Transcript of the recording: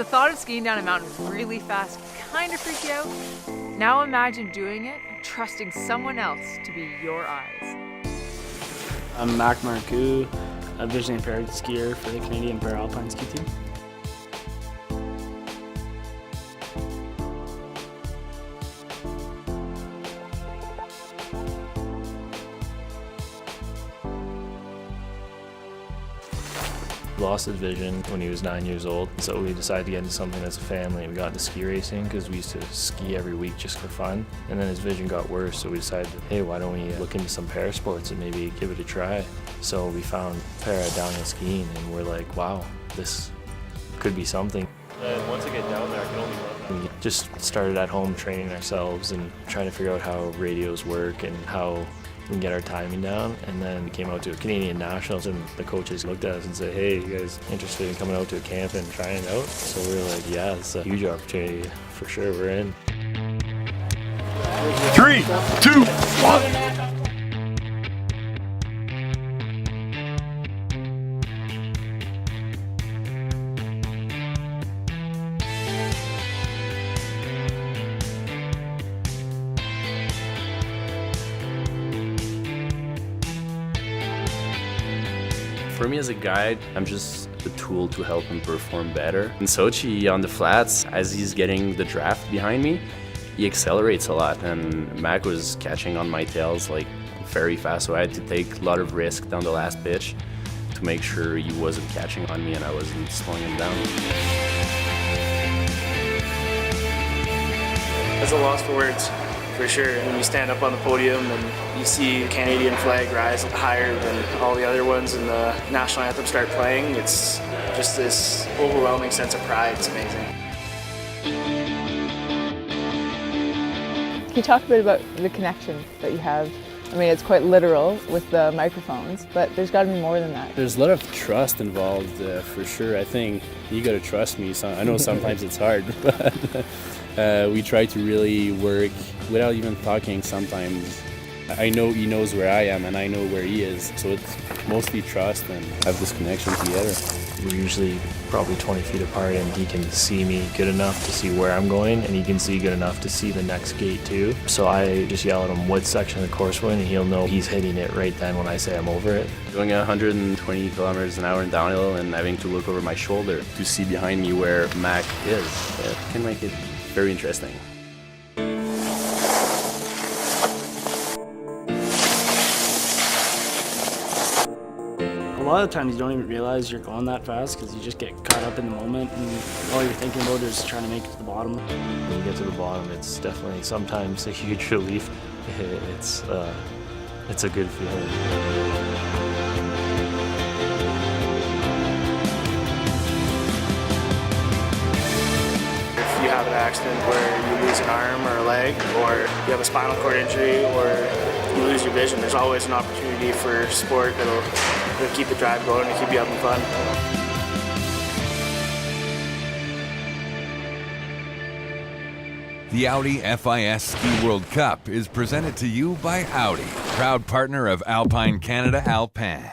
thought of skiing down a mountain really fast kind of freaked you out? Now imagine doing it, trusting someone else to be your eyes. I'm Marcoux, a visually impaired skier for the Canadian Alpine ski team. Lost his vision when he was 9 years old, so we decided to get into something as a family. We got into ski racing because we used to ski every week just for fun, and then his vision got worse, so we decided, hey, why don't we look into some parasports and maybe give it a try. So we found para downhill skiing, and we're like, wow, this could be something. And once I get down there, I can only run. We just started at home training ourselves and trying to figure out how radios work and how we can get our timing down, and then we came out to Canadian Nationals, and the coaches looked at us and said, hey, you guys interested in coming out to a camp and trying it out? So we were like, yeah, it's a huge opportunity, for sure, we're in. 3, 2, 1. For me as a guide, I'm just a tool to help him perform better. In Sochi, on the flats, as he's getting the draft behind me, he accelerates a lot, and Mac was catching on my tails like very fast, so I had to take a lot of risk down the last pitch to make sure he wasn't catching on me and I wasn't slowing him down. It's a loss for words, for sure. When you stand up on the podium and you see the Canadian flag rise higher than all the other ones and the national anthem start playing, it's just this overwhelming sense of pride. It's amazing. Can you talk a bit about the connection that you have? I mean, it's quite literal with the microphones, but there's got to be more than that. There's a lot of trust involved, for sure. I think you got to trust me. So I know sometimes it's hard, but we try to really work without even talking sometimes. I know he knows where I am and I know where he is, so it's mostly trust and have this connection together. We're usually probably 20 feet apart, and he can see me good enough to see where I'm going, and he can see good enough to see the next gate too. So I just yell at him what section of the course we're in, and he'll know he's hitting it right then when I say I'm over it. Going 120 kilometers an hour in downhill and having to look over my shoulder to see behind me where Mac is, it can make it very interesting. A lot of times you don't even realize you're going that fast because you just get caught up in the moment and all you're thinking about is trying to make it to the bottom. When you get to the bottom, it's definitely sometimes a huge relief. It's a good feeling. If you have an accident where you lose an arm or a leg, or you have a spinal cord injury, or you lose your vision, there's always an opportunity for sport that'll keep the drive going and keep you having fun. The Audi FIS Ski World Cup is presented to you by Audi, proud partner of Alpine Canada, Alpine.